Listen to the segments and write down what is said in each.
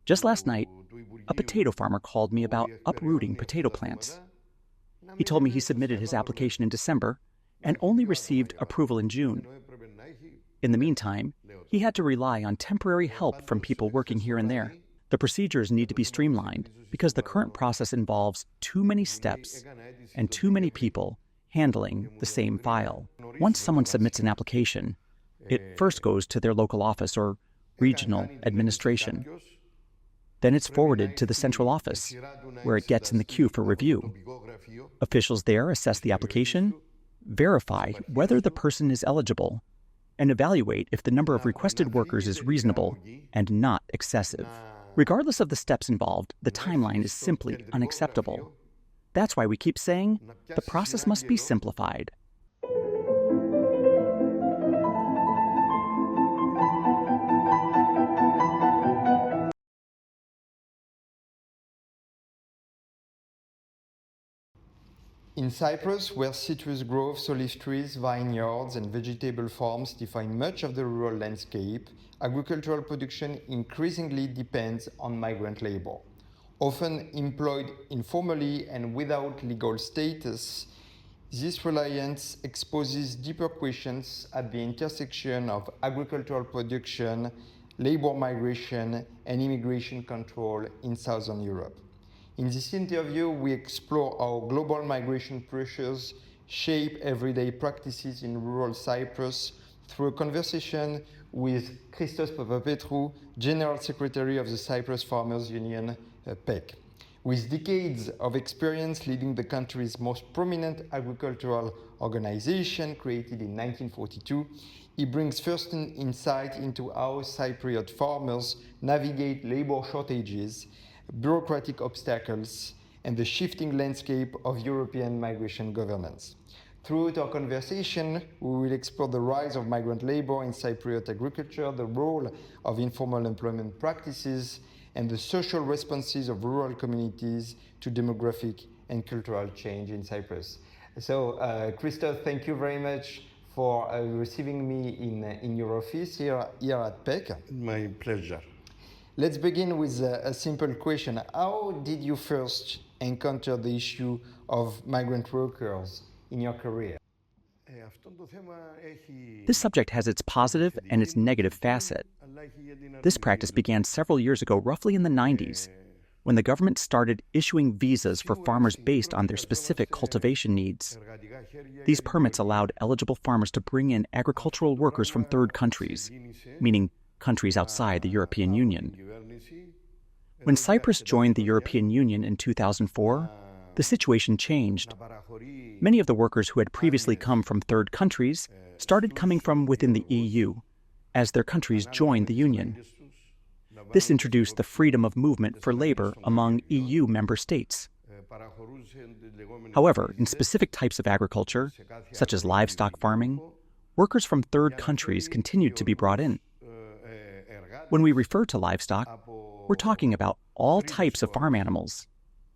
Just last night, a potato farmer called me about uprooting potato plants. He told me he submitted his application in December and only received approval in June. In the meantime, he had to rely on temporary help from people working here and there. The procedures need to be streamlined because the current process involves too many steps and too many people handling the same file. Once someone submits an application, it first goes to their local office or regional administration. Then it's forwarded to the central office, where it gets in the queue for review. Officials there assess the application, verify whether the person is eligible, and evaluate if the number of requested workers is reasonable and not excessive. Regardless of the steps involved, the timeline is simply unacceptable. That's why we keep saying the process must be simplified. In Cyprus, where citrus groves, olive trees, vineyards, and vegetable farms define much of the rural landscape, agricultural production increasingly depends on migrant labor. Often employed informally and without legal status, this reliance exposes deeper questions at the intersection of agricultural production, labor migration, and immigration control in Southern Europe. In this interview, we explore how global migration pressures shape everyday practices in rural Cyprus through a conversation with Christos Papapetrou, General Secretary of the Cyprus Farmers Union, PEC. With decades of experience leading the country's most prominent agricultural organization, created in 1942, he brings first-hand insight into how Cypriot farmers navigate labor shortages, bureaucratic obstacles, and the shifting landscape of European migration governance. Throughout our conversation, we will explore the rise of migrant labor in Cypriot agriculture, the role of informal employment practices, and the social responses of rural communities to demographic and cultural change in Cyprus. So, Christos, thank you very much for receiving me in your office here at PEC. My pleasure. Let's begin with a simple question. How did you first encounter the issue of migrant workers in your career? This subject has its positive and its negative facet. This practice began several years ago, roughly in the 90s, when the government started issuing visas for farmers based on their specific cultivation needs. These permits allowed eligible farmers to bring in agricultural workers from third countries, meaning countries outside the European Union. When Cyprus joined the European Union in 2004, the situation changed. Many of the workers who had previously come from third countries started coming from within the EU, as their countries joined the Union. This introduced the freedom of movement for labor among EU member states. However, in specific types of agriculture, such as livestock farming, workers from third countries continued to be brought in. When we refer to livestock, we're talking about all types of farm animals: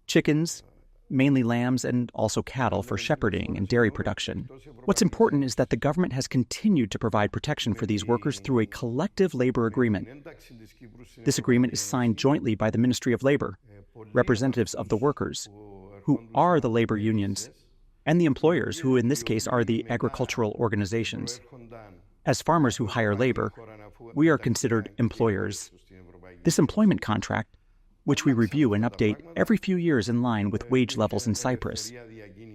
chickens, mainly lambs, and also cattle for shepherding and dairy production. What's important is that the government has continued to provide protection for these workers through a collective labor agreement. This agreement is signed jointly by the Ministry of Labor, representatives of the workers, who are the labor unions, and the employers, who in this case are the agricultural organizations. As farmers who hire labor, we are considered employers. This employment contract, which we review and update every few years in line with wage levels in Cyprus,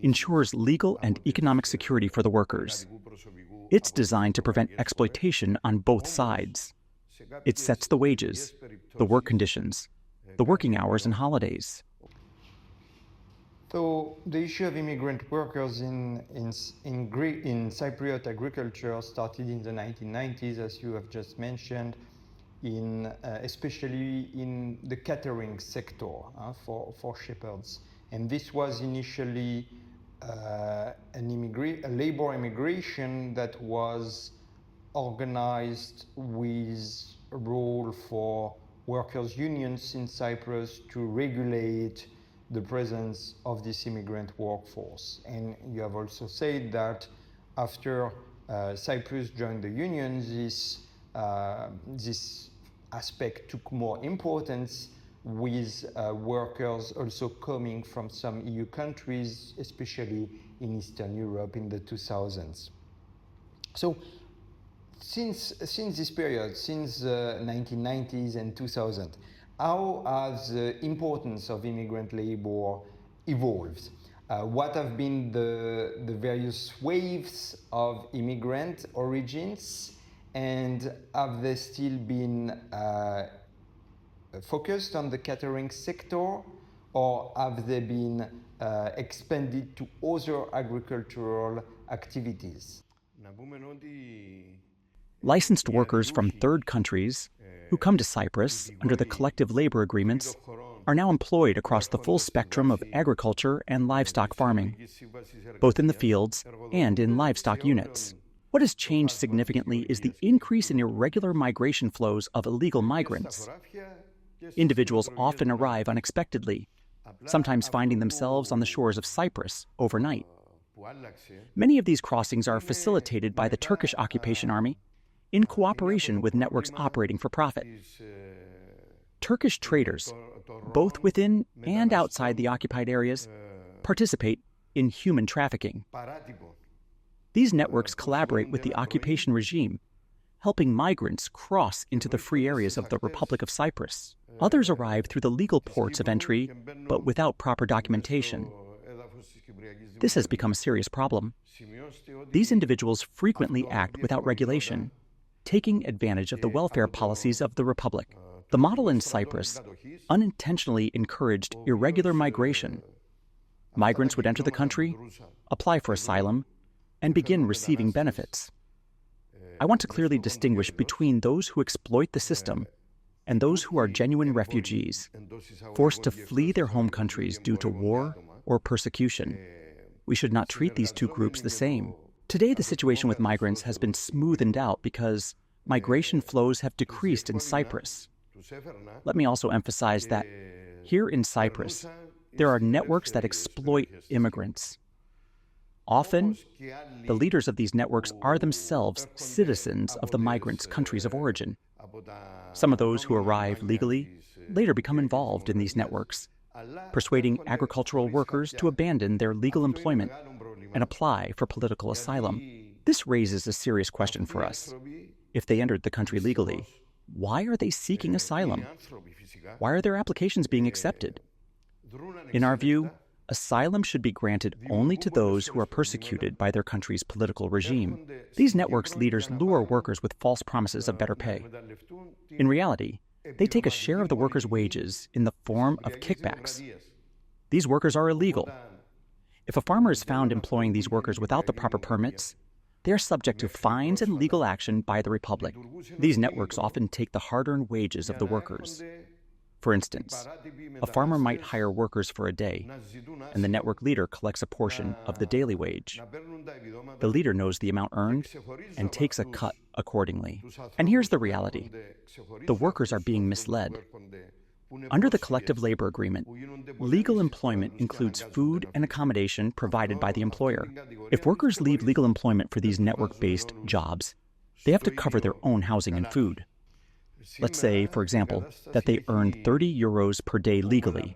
ensures legal and economic security for the workers. It's designed to prevent exploitation on both sides. It sets the wages, the work conditions, the working hours and holidays. So the issue of immigrant workers in Cypriot agriculture started in the 1990s, as you have just mentioned, especially in the catering sector for shepherds. And this was initially a labor immigration that was organized with a role for workers' unions in Cyprus to regulate the presence of this immigrant workforce. And you have also said that after Cyprus joined the union, this aspect took more importance with workers also coming from some EU countries, especially in Eastern Europe in the 2000s. So since this period, since the 1990s and 2000, how has the importance of immigrant labor evolved? What have been the various waves of immigrant origins, and have they still been focused on the catering sector, or have they been expanded to other agricultural activities? Licensed workers from third countries who come to Cyprus under the collective labor agreements are now employed across the full spectrum of agriculture and livestock farming, both in the fields and in livestock units. What has changed significantly is the increase in irregular migration flows of illegal migrants. Individuals often arrive unexpectedly, sometimes finding themselves on the shores of Cyprus overnight. Many of these crossings are facilitated by the Turkish occupation army in cooperation with networks operating for profit. Turkish traders, both within and outside the occupied areas, participate in human trafficking. These networks collaborate with the occupation regime, helping migrants cross into the free areas of the Republic of Cyprus. Others arrive through the legal ports of entry, but without proper documentation. This has become a serious problem. These individuals frequently act without regulation, taking advantage of the welfare policies of the Republic. The model in Cyprus unintentionally encouraged irregular migration. Migrants would enter the country, apply for asylum, and begin receiving benefits. I want to clearly distinguish between those who exploit the system and those who are genuine refugees, forced to flee their home countries due to war or persecution. We should not treat these two groups the same. Today, the situation with migrants has been smoothened out because migration flows have decreased in Cyprus. Let me also emphasize that here in Cyprus, there are networks that exploit immigrants. Often, the leaders of these networks are themselves citizens of the migrants' countries of origin. Some of those who arrive legally later become involved in these networks, persuading agricultural workers to abandon their legal employment and apply for political asylum. This raises a serious question for us. If they entered the country legally, why are they seeking asylum? Why are their applications being accepted? In our view, asylum should be granted only to those who are persecuted by their country's political regime. These networks' leaders lure workers with false promises of better pay. In reality, they take a share of the workers' wages in the form of kickbacks. These workers are illegal. If a farmer is found employing these workers without the proper permits, they are subject to fines and legal action by the Republic. These networks often take the hard-earned wages of the workers. For instance, a farmer might hire workers for a day, and the network leader collects a portion of the daily wage. The leader knows the amount earned and takes a cut accordingly. And here's the reality. The workers are being misled. Under the collective labor agreement, legal employment includes food and accommodation provided by the employer. If workers leave legal employment for these network-based jobs, they have to cover their own housing and food. Let's say, for example, that they earn 30 euros per day legally,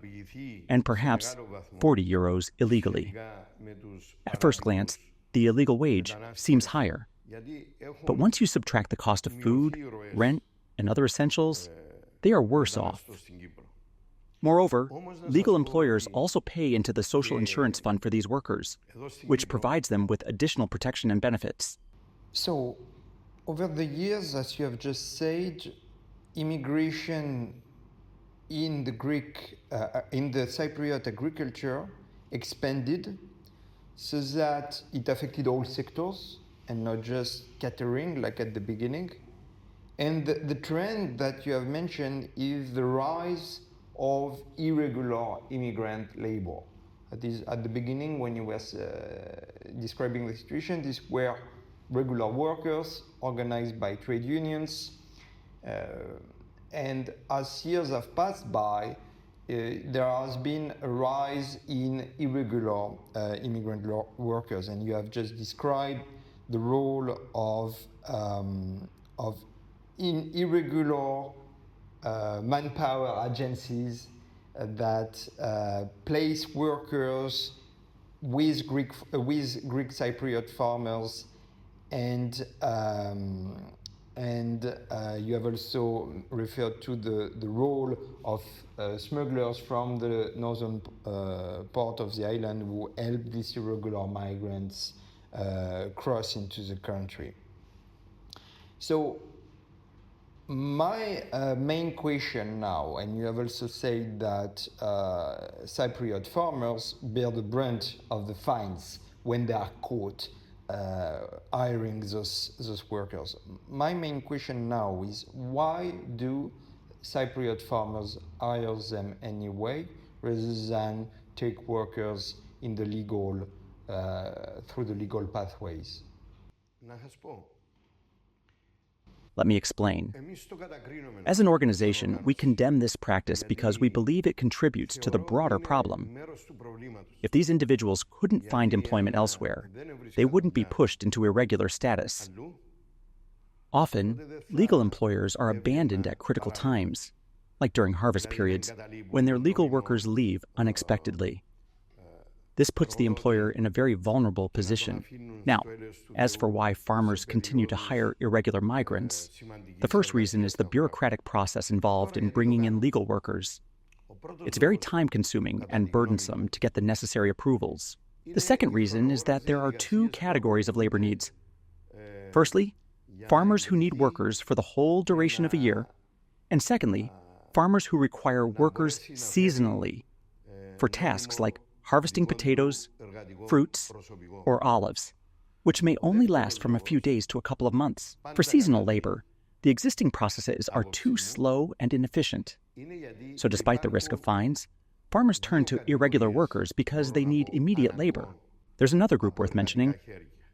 and perhaps 40 euros illegally. At first glance, the illegal wage seems higher. But once you subtract the cost of food, rent, and other essentials, they are worse off. Moreover, legal employers also pay into the social insurance fund for these workers, which provides them with additional protection and benefits. So, over the years, as you have just said, immigration in the Cypriot agriculture expanded so that it affected all sectors and not just catering like at the beginning. And the trend that you have mentioned is the rise of irregular immigrant labor. That is, at the beginning, when you were describing the situation, these were regular workers organized by trade unions. And as years have passed by, there has been a rise in irregular immigrant workers, and you have just described the role of irregular manpower agencies that place workers with Greek Cypriot farmers, and you have also referred to the role of smugglers from the northern part of the island who help these irregular migrants cross into the country. So my main question now, and you have also said that Cypriot farmers bear the brunt of the fines when they are caught hiring those workers. My main question now is, why do Cypriot farmers hire them anyway rather than take workers in the legal through the legal pathways? Let me explain. As an organization, we condemn this practice because we believe it contributes to the broader problem. If these individuals couldn't find employment elsewhere, they wouldn't be pushed into irregular status. Often, legal employers are abandoned at critical times, like during harvest periods, when their legal workers leave unexpectedly. This puts the employer in a very vulnerable position. Now, as for why farmers continue to hire irregular migrants, the first reason is the bureaucratic process involved in bringing in legal workers. It's very time-consuming and burdensome to get the necessary approvals. The second reason is that there are two categories of labor needs. Firstly, farmers who need workers for the whole duration of a year, and secondly, farmers who require workers seasonally for tasks like harvesting potatoes, fruits, or olives, which may only last from a few days to a couple of months. For seasonal labor, the existing processes are too slow and inefficient. So despite the risk of fines, farmers turn to irregular workers because they need immediate labor. There's another group worth mentioning,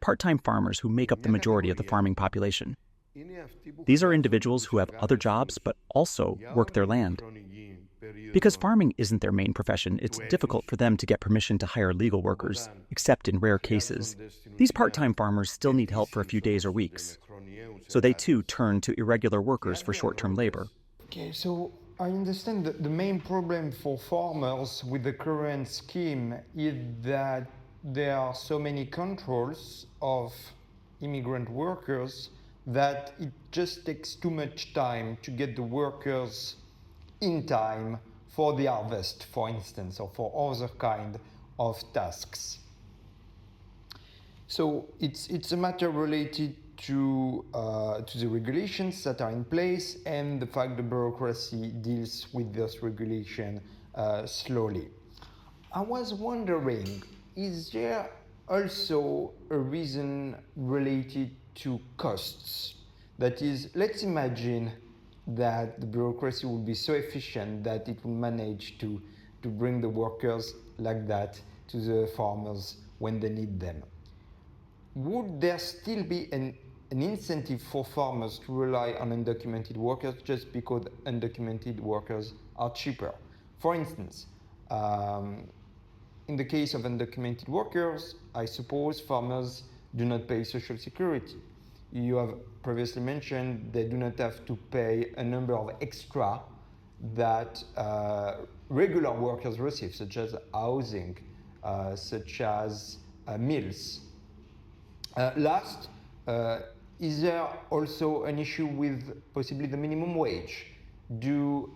part-time farmers who make up the majority of the farming population. These are individuals who have other jobs but also work their land. Because farming isn't their main profession, it's difficult for them to get permission to hire legal workers, except in rare cases. These part-time farmers still need help for a few days or weeks, so they too turn to irregular workers for short-term labor. Okay, so I understand that the main problem for farmers with the current scheme is that there are so many controls of immigrant workers that it just takes too much time to get the workers in time for the harvest, for instance, or for other kind of tasks. So it's a matter related to the regulations that are in place and the fact the bureaucracy deals with this regulation slowly. I was wondering, is there also a reason related to costs? That is, let's imagine that the bureaucracy would be so efficient that it will manage to bring the workers like that to the farmers when they need them. Would there still be an incentive for farmers to rely on undocumented workers just because undocumented workers are cheaper? For instance, in the case of undocumented workers, I suppose farmers do not pay Social Security. You have previously mentioned they do not have to pay a number of extra that regular workers receive, such as housing, such as meals. Last, is there also an issue with possibly the minimum wage? Do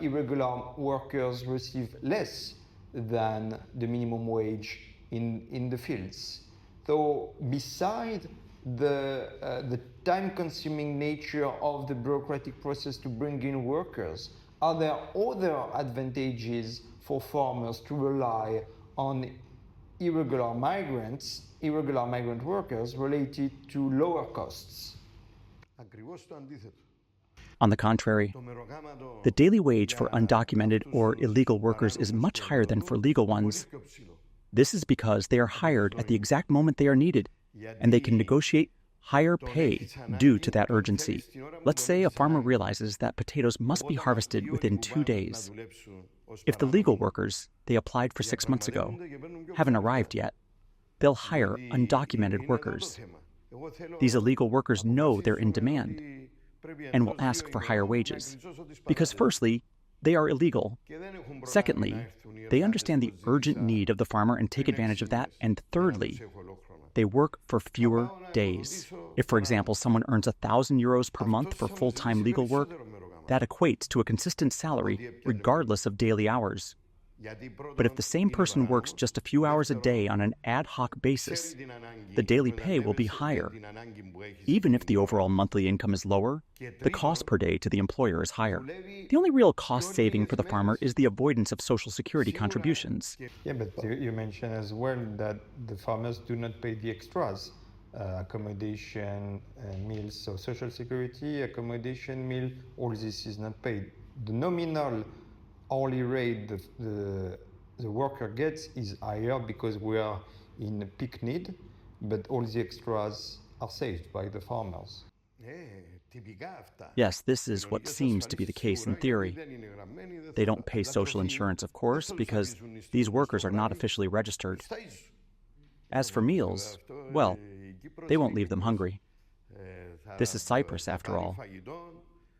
irregular workers receive less than the minimum wage in the fields? So beside the time-consuming nature of the bureaucratic process to bring in workers, are there other advantages for farmers to rely on irregular migrant workers related to lower costs? On the contrary, the daily wage for undocumented or illegal workers is much higher than for legal ones. This is because they are hired at the exact moment they are needed, and they can negotiate higher pay due to that urgency. Let's say a farmer realizes that potatoes must be harvested within 2 days. If the legal workers they applied for 6 months ago haven't arrived yet, they'll hire undocumented workers. These illegal workers know they're in demand. and will ask for higher wages. Because firstly, they are illegal. Secondly, they understand the urgent need of the farmer and take advantage of that. And thirdly, they work for fewer days. If, for example, someone earns €1,000 per month for full-time legal work, that equates to a consistent salary regardless of daily hours. But if the same person works just a few hours a day on an ad hoc basis, the daily pay will be higher. Even if the overall monthly income is lower, the cost per day to the employer is higher. The only real cost saving for the farmer is the avoidance of Social Security contributions. Yeah, but you mentioned as well that the farmers do not pay the extras. Accommodation, meals, so Social Security, accommodation, meal, all this is not paid. The nominal hourly rate the worker gets is higher because we are in peak need, but all the extras are saved by the farmers. Yes, this is what seems to be the case in theory. They don't pay social insurance, of course, because these workers are not officially registered. As for meals, well, they won't leave them hungry. This is Cyprus, after all.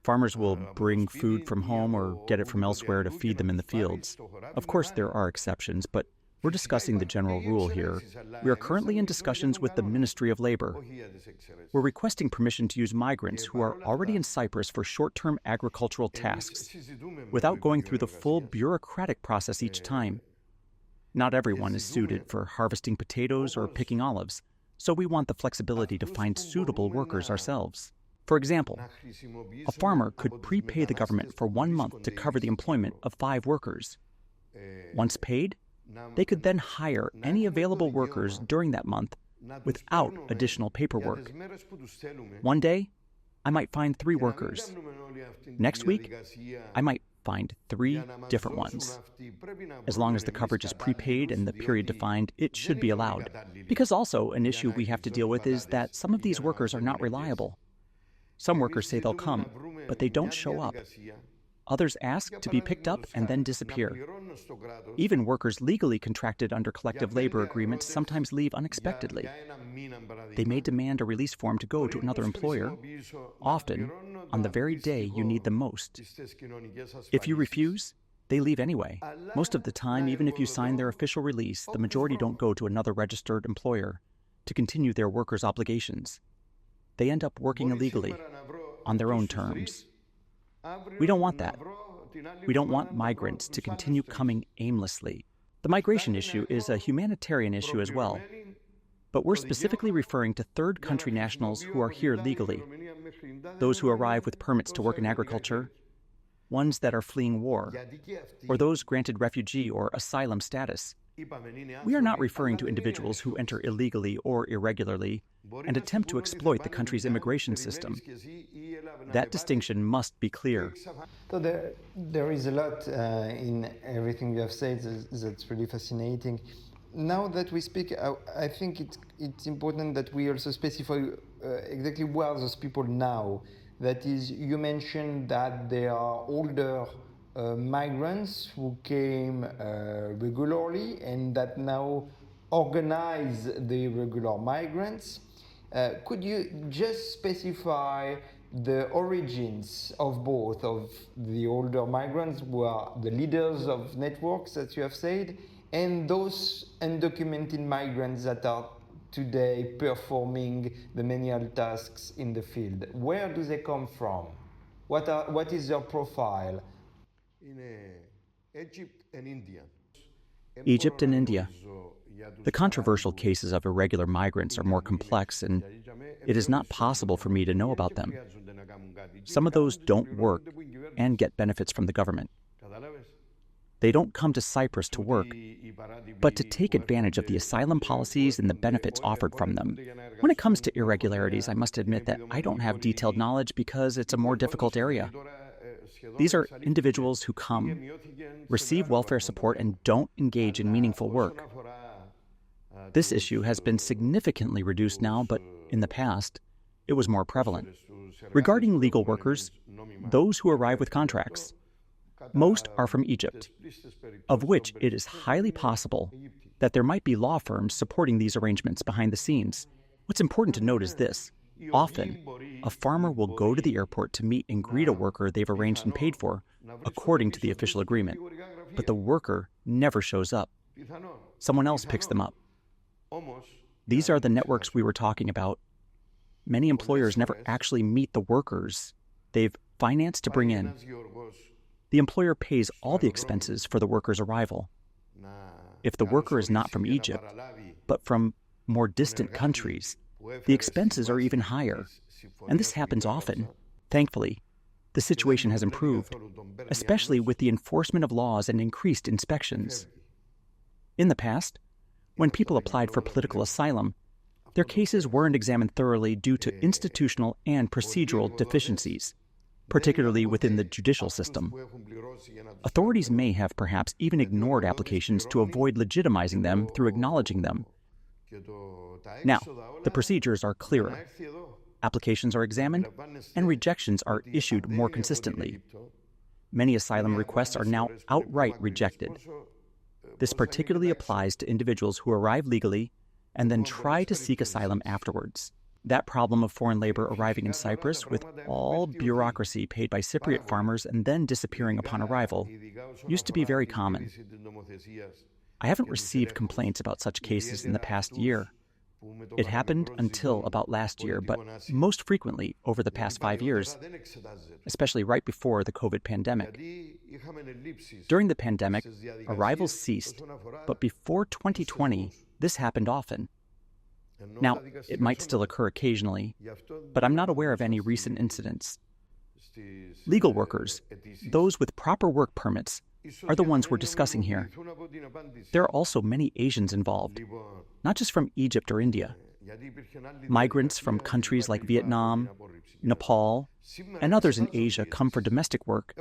Farmers will bring food from home or get it from elsewhere to feed them in the fields. Of course, there are exceptions, but we're discussing the general rule here. We are currently in discussions with the Ministry of Labor. We're requesting permission to use migrants who are already in Cyprus for short-term agricultural tasks, without going through the full bureaucratic process each time. Not everyone is suited for harvesting potatoes or picking olives, so we want the flexibility to find suitable workers ourselves. For example, a farmer could prepay the government for 1 month to cover the employment of 5 workers. Once paid, they could then hire any available workers during that month without additional paperwork. One day, I might find 3 workers. Next week, I might find 3 different ones. As long as the coverage is prepaid and the period defined, it should be allowed. Because also an issue we have to deal with is that some of these workers are not reliable. Some workers say they'll come, but they don't show up. Others ask to be picked up and then disappear. Even workers legally contracted under collective labor agreements sometimes leave unexpectedly. They may demand a release form to go to another employer, often on the very day you need them most. If you refuse, they leave anyway. Most of the time, even if you sign their official release, the majority don't go to another registered employer to continue their workers' obligations. They end up working illegally, on their own terms. We don't want that. We don't want migrants to continue coming aimlessly. The migration issue is a humanitarian issue as well, but we're specifically referring to third country nationals who are here legally, those who arrive with permits to work in agriculture, ones that are fleeing war, or those granted refugee or asylum status. We are not referring to individuals who enter illegally or irregularly and attempt to exploit the country's immigration system. That distinction must be clear. So there is a lot in everything you have said that's really fascinating. Now that we speak, I think it's important that we also specify exactly where are those people now. That is, you mentioned that there are older migrants who came regularly and that now organize the irregular migrants. Could you just specify the origins of both of the older migrants who are the leaders of networks, that you have said, and those undocumented migrants that are today performing the menial tasks in the field? Where do they come from? What is their profile? In Egypt and India. Egypt and India. The controversial cases of irregular migrants are more complex, and it is not possible for me to know about them. Some of those don't work and get benefits from the government. They don't come to Cyprus to work, but to take advantage of the asylum policies and the benefits offered from them. When it comes to irregularities, I must admit that I don't have detailed knowledge because it's a more difficult area. These are individuals who come, receive welfare support, and don't engage in meaningful work. This issue has been significantly reduced now, but in the past, it was more prevalent. Regarding legal workers, those who arrive with contracts, most are from Egypt, of which it is highly possible that there might be law firms supporting these arrangements behind the scenes. What's important to note is this. Often, a farmer will go to the airport to meet and greet a worker they've arranged and paid for, according to the official agreement, but the worker never shows up. Someone else picks them up. These are the networks we were talking about. Many employers never actually meet the workers they've financed to bring in. The employer pays all the expenses for the worker's arrival. If the worker is not from Egypt, but from more distant countries, the expenses are even higher, and this happens often. Thankfully, the situation has improved, especially with the enforcement of laws and increased inspections. In the past, when people applied for political asylum, their cases weren't examined thoroughly due to institutional and procedural deficiencies, particularly within the judicial system. Authorities may have perhaps even ignored applications to avoid legitimizing them through acknowledging them. Now, the procedures are clearer. Applications are examined, and rejections are issued more consistently. Many asylum requests are now outright rejected. This particularly applies to individuals who arrive legally and then try to seek asylum afterwards. That problem of foreign labor arriving in Cyprus with all bureaucracy paid by Cypriot farmers and then disappearing upon arrival used to be very common. I haven't received complaints about such cases in the past year. It happened until about last year, but most frequently over the past 5 years, especially right before the COVID pandemic. During the pandemic, arrivals ceased, but before 2020, this happened often. Now, it might still occur occasionally, but I'm not aware of any recent incidents. Legal workers, those with proper work permits, are the ones we're discussing here. There are also many Asians involved, not just from Egypt or India. Migrants from countries like Vietnam, Nepal, and others in Asia come for domestic work,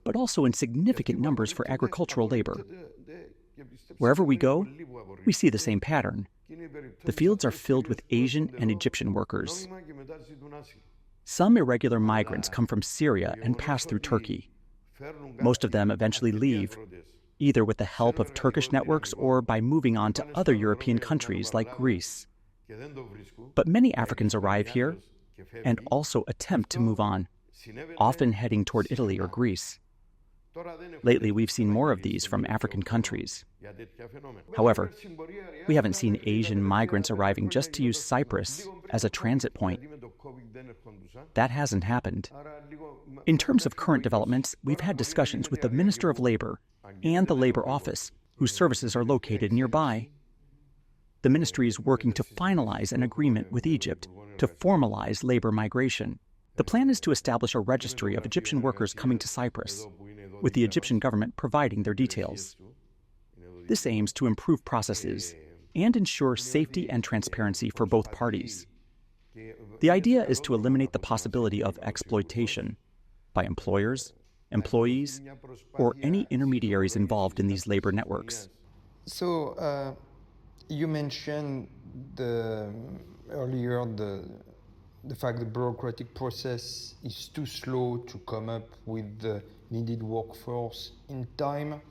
but also in significant numbers for agricultural labor. Wherever we go, we see the same pattern. The fields are filled with Asian and Egyptian workers. Some irregular migrants come from Syria and pass through Turkey. Most of them eventually leave, either with the help of Turkish networks or by moving on to other European countries like Greece. But many Africans arrive here and also attempt to move on, often heading toward Italy or Greece. Lately, we've seen more of these from African countries. However, we haven't seen Asian migrants arriving just to use Cyprus as a transit point. That hasn't happened. In terms of current developments, we've had discussions with the Minister of Labor and the Labor Office, whose services are located nearby. The ministry is working to finalize an agreement with Egypt to formalize labor migration. The plan is to establish a registry of Egyptian workers coming to Cyprus, with the Egyptian government providing their details. This aims to improve processes and ensure safety and transparency for both parties. The idea is to eliminate the possibility of exploitation by employers, employees, or any intermediaries involved in these labor networks. So, you mentioned earlier the fact the bureaucratic process is too slow to come up with the needed workforce in time.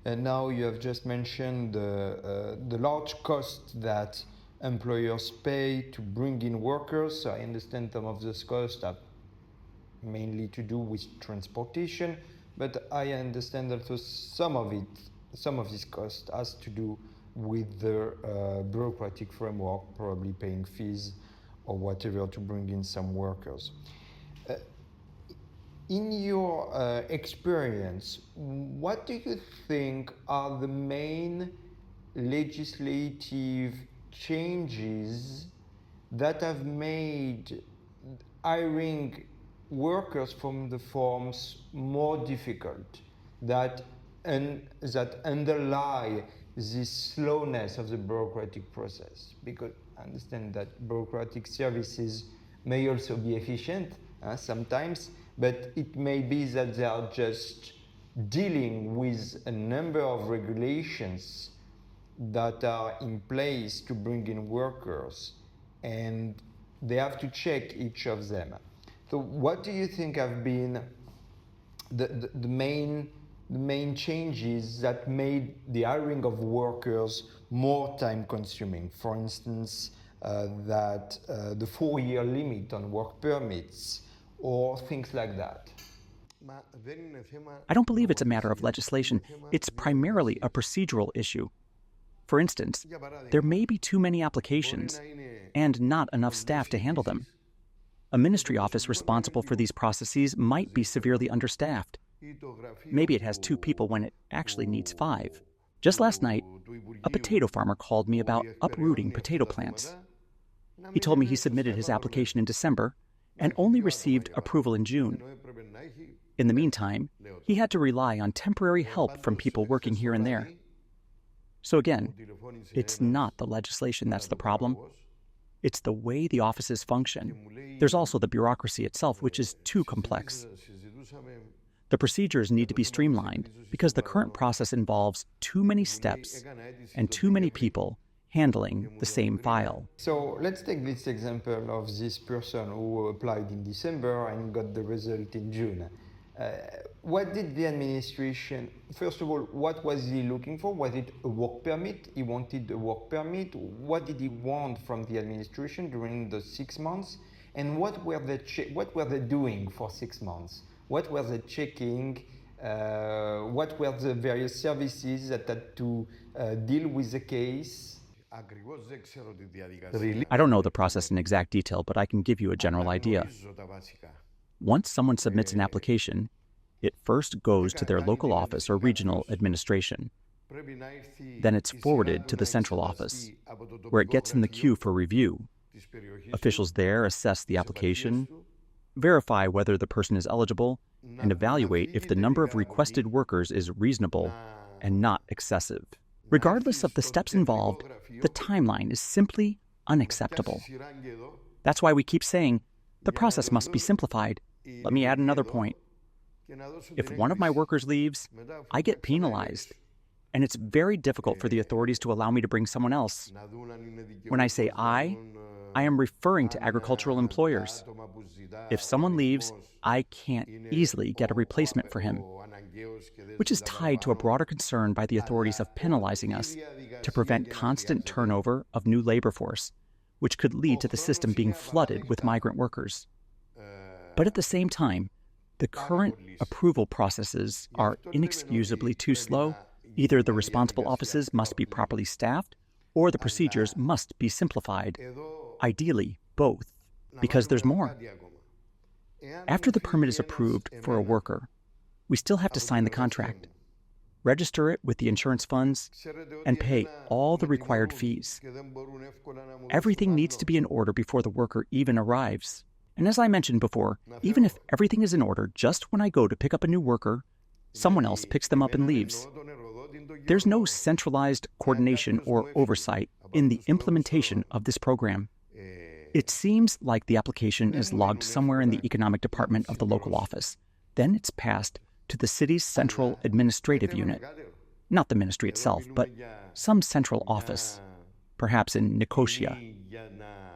And now you have just mentioned the large cost that employers pay to bring in workers. So I understand some of those costs have mainly to do with transportation, but I understand also some of this cost has to do with the bureaucratic framework, probably paying fees or whatever to bring in some workers. In your experience, what do you think are the main legislative changes that have made hiring workers from the farms more difficult, that underlie this slowness of the bureaucratic process? Because I understand that bureaucratic services may also be efficient sometimes, but it may be that they are just dealing with a number of regulations that are in place to bring in workers, and they have to check each of them. So what do you think have been the main changes that made the hiring of workers more time consuming? For instance, that the 4-year limit on work permits, or things like that? I don't believe it's a matter of legislation. It's primarily a procedural issue. For instance, there may be too many applications and not enough staff to handle them. A ministry office responsible for these processes might be severely understaffed. Maybe it has 2 people when it actually needs 5. Just last night, a potato farmer called me about uprooting potato plants. He told me he submitted his application in December and only received approval in June. In the meantime, he had to rely on temporary help from people working here and there. So again, it's not the legislation that's the problem. It's the way the offices function. There's also the bureaucracy itself, which is too complex. The procedures need to be streamlined because the current process involves too many steps and too many people handling the same file. So let's take this example of this person who applied in December and got the result in June. What did the administration, first of all, what was he looking for? Was it a work permit? He wanted a work permit. What did he want from the administration during the 6 months? And what were they doing for 6 months? What were they checking? What were the various services that had to deal with the case? I don't know the process in exact detail, but I can give you a general idea. Once someone submits an application, it first goes to their local office or regional administration. Then it's forwarded to the central office, where it gets in the queue for review. Officials there assess the application, verify whether the person is eligible, and evaluate if the number of requested workers is reasonable and not excessive. Regardless of the steps involved, the timeline is simply unacceptable. That's why we keep saying, the process must be simplified. Let me add another point. If one of my workers leaves, I get penalized, and it's very difficult for the authorities to allow me to bring someone else. When I say I am referring to agricultural employers. If someone leaves, I can't easily get a replacement for him, which is tied to a broader concern by the authorities of penalizing us to prevent constant turnover of new labor force, which could lead to the system being flooded with migrant workers. But at the same time, the current approval processes are inexcusably too slow. Either the responsible offices must be properly staffed, or the procedures must be simplified. Ideally, both, because there's more. After the permit is approved for a worker, we still have to sign the contract, register it with the insurance funds, and pay all the required fees. Everything needs to be in order before the worker even arrives. And as I mentioned before, even if everything is in order, just when I go to pick up a new worker, someone else picks them up and leaves. There's no centralized coordination or oversight in the implementation of this program. It seems like the application is logged somewhere in the economic department of the local office. Then it's passed to the city's central administrative unit. Not the ministry itself, but some central office, perhaps in Nicosia.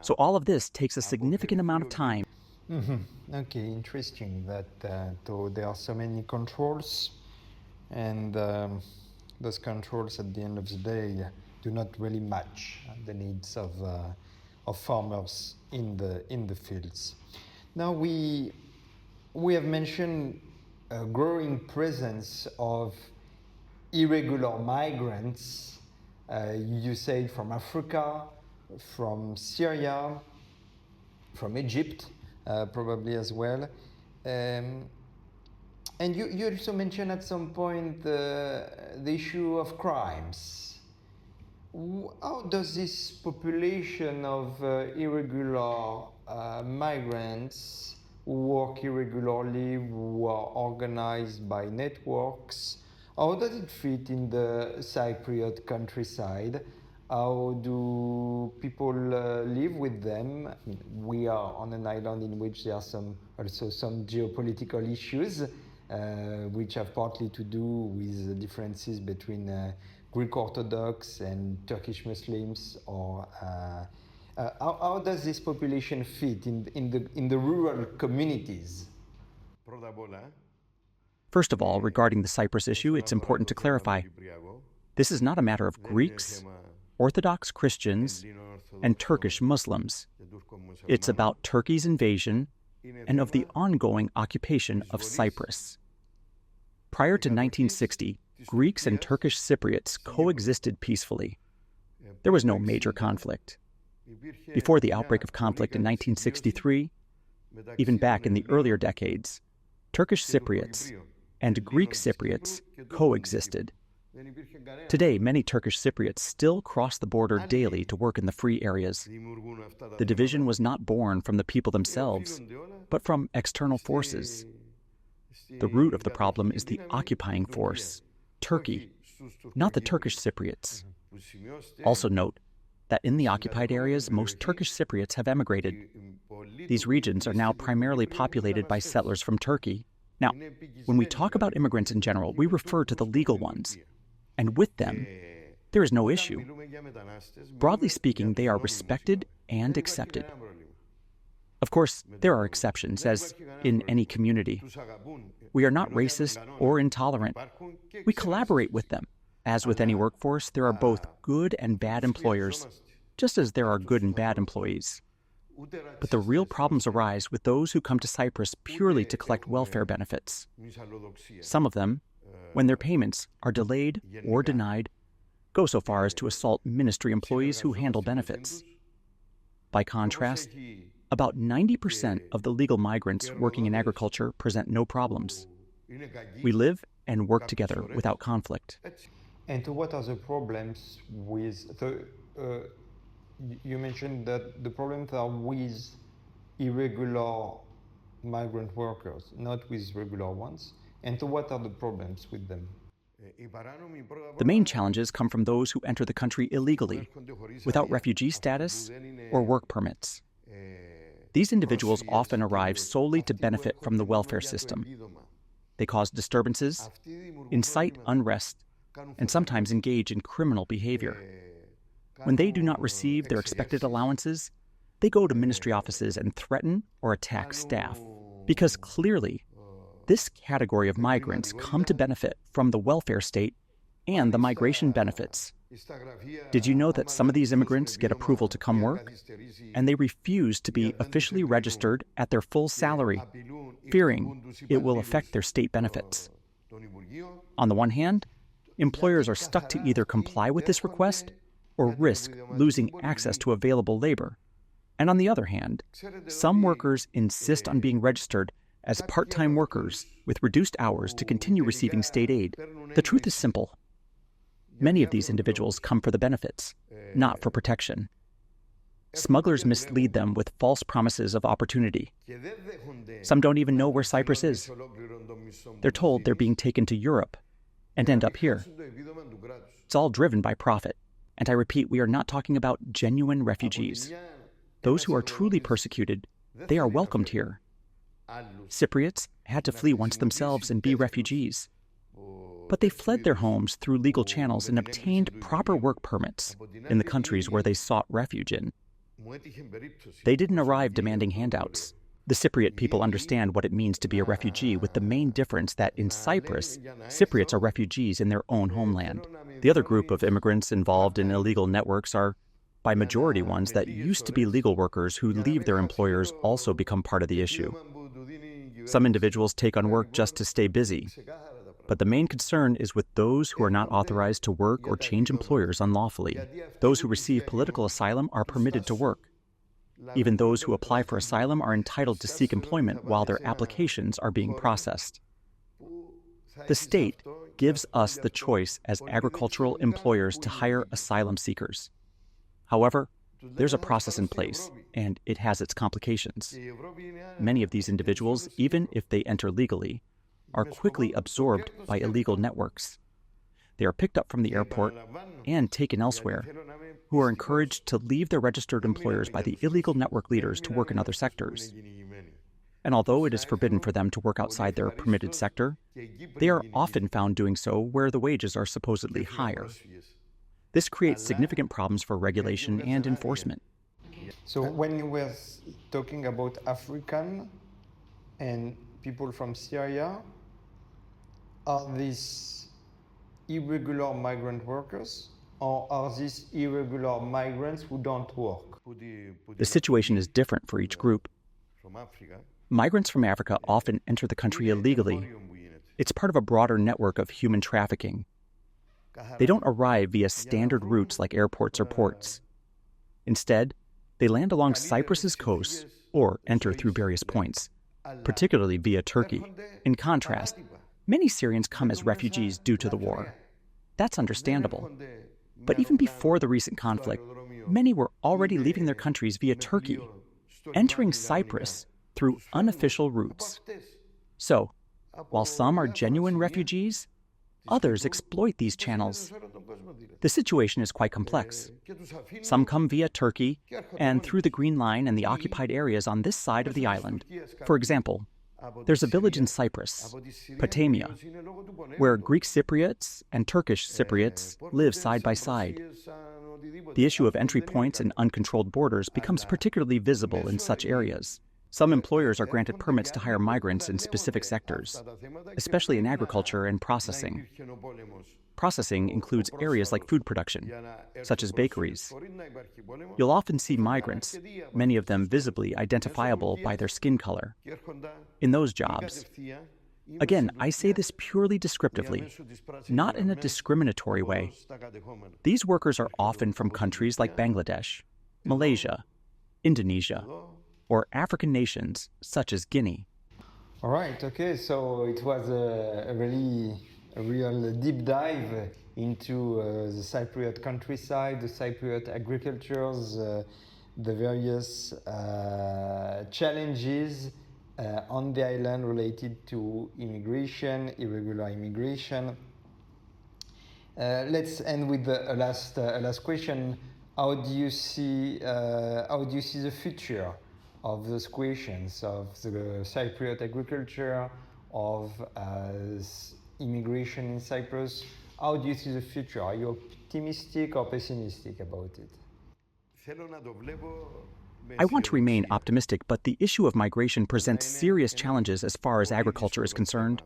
So all of this takes a significant amount of time. Okay, interesting that there are so many controls, and those controls at the end of the day do not really match the needs of farmers in the fields. Now we have mentioned a growing presence of irregular migrants. You said from Africa, from Syria, from Egypt, probably as well. And you also mentioned at some point the issue of crimes. How does this population of irregular migrants who work irregularly, who are organized by networks, how does it fit in the Cypriot countryside? How do people live with them? I mean, we are on an island in which there are also some geopolitical issues, which have partly to do with the differences between Greek Orthodox and Turkish Muslims. Or how does this population fit in the rural communities? First of all, regarding the Cyprus issue, it's important to clarify. This is not a matter of Greeks, Orthodox Christians, and Turkish Muslims. It's about Turkey's invasion and of the ongoing occupation of Cyprus. Prior to 1960, Greeks and Turkish Cypriots coexisted peacefully. There was no major conflict. Before the outbreak of conflict in 1963, even back in the earlier decades, Turkish Cypriots and Greek Cypriots coexisted. Today, many Turkish Cypriots still cross the border daily to work in the free areas. The division was not born from the people themselves, but from external forces. The root of the problem is the occupying force, Turkey, not the Turkish Cypriots. Also note that in the occupied areas, most Turkish Cypriots have emigrated. These regions are now primarily populated by settlers from Turkey. Now, when we talk about immigrants in general, we refer to the legal ones, and with them, there is no issue. Broadly speaking, they are respected and accepted. Of course, there are exceptions, as in any community. We are not racist or intolerant. We collaborate with them. As with any workforce, there are both good and bad employers, just as there are good and bad employees. But the real problems arise with those who come to Cyprus purely to collect welfare benefits. Some of them, when their payments are delayed or denied, go so far as to assault ministry employees who handle benefits. By contrast, about 90% of the legal migrants working in agriculture present no problems. We live and work together without conflict. And what are the problems with you mentioned that the problems are with irregular migrant workers, not with regular ones. And what are the problems with them? The main challenges come from those who enter the country illegally, without refugee status or work permits. These individuals often arrive solely to benefit from the welfare system. They cause disturbances, incite unrest, and sometimes engage in criminal behavior. When they do not receive their expected allowances, they go to ministry offices and threaten or attack staff, because clearly, this category of migrants come to benefit from the welfare state and the migration benefits. Did you know that some of these immigrants get approval to come work, and they refuse to be officially registered at their full salary, fearing it will affect their state benefits? On the one hand, employers are stuck to either comply with this request or risk losing access to available labor. And on the other hand, some workers insist on being registered as part-time workers with reduced hours to continue receiving state aid. The truth is simple. Many of these individuals come for the benefits, not for protection. Smugglers mislead them with false promises of opportunity. Some don't even know where Cyprus is. They're told they're being taken to Europe and end up here. It's all driven by profit. And I repeat, we are not talking about genuine refugees. Those who are truly persecuted, they are welcomed here. Cypriots had to flee once themselves and be refugees. But they fled their homes through legal channels and obtained proper work permits in the countries where they sought refuge in. They didn't arrive demanding handouts. The Cypriot people understand what it means to be a refugee, with the main difference that in Cyprus, Cypriots are refugees in their own homeland. The other group of immigrants involved in illegal networks are, by majority, ones that used to be legal workers who leave their employers also become part of the issue. Some individuals take on work just to stay busy, but the main concern is with those who are not authorized to work or change employers unlawfully. Those who receive political asylum are permitted to work. Even those who apply for asylum are entitled to seek employment while their applications are being processed. The state gives us the choice as agricultural employers to hire asylum seekers. However, there's a process in place, and it has its complications. Many of these individuals, even if they enter legally, are quickly absorbed by illegal networks. They are picked up from the airport and taken elsewhere, who are encouraged to leave their registered employers by the illegal network leaders to work in other sectors. And although it is forbidden for them to work outside their permitted sector, they are often found doing so where the wages are supposedly higher. This creates significant problems for regulation and enforcement. So when you were talking about African and people from Syria, are these irregular migrant workers or are these irregular migrants who don't work? The situation is different for each group. Migrants from Africa often enter the country illegally. It's part of a broader network of human trafficking. They don't arrive via standard routes like airports or ports. Instead, they land along Cyprus's coast or enter through various points, particularly via Turkey. In contrast, many Syrians come as refugees due to the war. That's understandable. But even before the recent conflict, many were already leaving their countries via Turkey, entering Cyprus through unofficial routes. So, while some are genuine refugees, others exploit these channels. The situation is quite complex. Some come via Turkey and through the Green Line and the occupied areas on this side of the island. For example, there's a village in Cyprus, Potamia, where Greek Cypriots and Turkish Cypriots live side by side. The issue of entry points and uncontrolled borders becomes particularly visible in such areas. Some employers are granted permits to hire migrants in specific sectors, especially in agriculture and processing. Processing includes areas like food production, such as bakeries. You'll often see migrants, many of them visibly identifiable by their skin color, in those jobs. Again, I say this purely descriptively, not in a discriminatory way. These workers are often from countries like Bangladesh, Malaysia, Indonesia, or African nations such as Guinea. All right, okay, so it was a real deep dive into the Cypriot countryside, the Cypriot agricultures, the various challenges on the island related to immigration, irregular immigration. Let's end with a last question. How do you see the future of those questions of the Cypriot agriculture, of immigration in Cyprus? How do you see the future? Are you optimistic or pessimistic about it? I want to remain optimistic, but the issue of migration presents serious challenges as far as agriculture is concerned.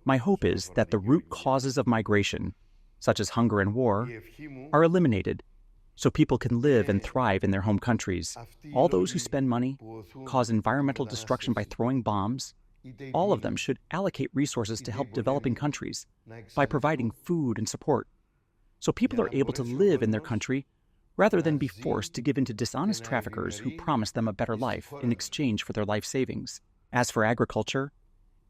My hope is that the root causes of migration, such as hunger and war, are eliminated, so people can live and thrive in their home countries. All those who spend money, cause environmental destruction by throwing bombs, all of them should allocate resources to help developing countries by providing food and support, so people are able to live in their country rather than be forced to give in to dishonest traffickers who promise them a better life in exchange for their life savings. As for agriculture,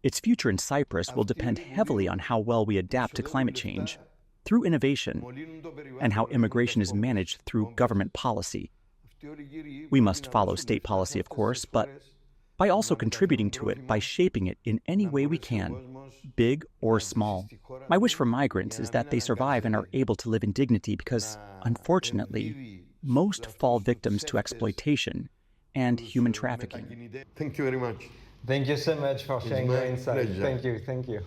its future in Cyprus will depend heavily on how well we adapt to climate change through innovation, and how immigration is managed through government policy. We must follow state policy, of course, but by also contributing to it by shaping it in any way we can, big or small. My wish for migrants is that they survive and are able to live in dignity because, unfortunately, most fall victims to exploitation and human trafficking. Thank you very much. Thank you so much for sharing your insight. Pleasure. Thank you.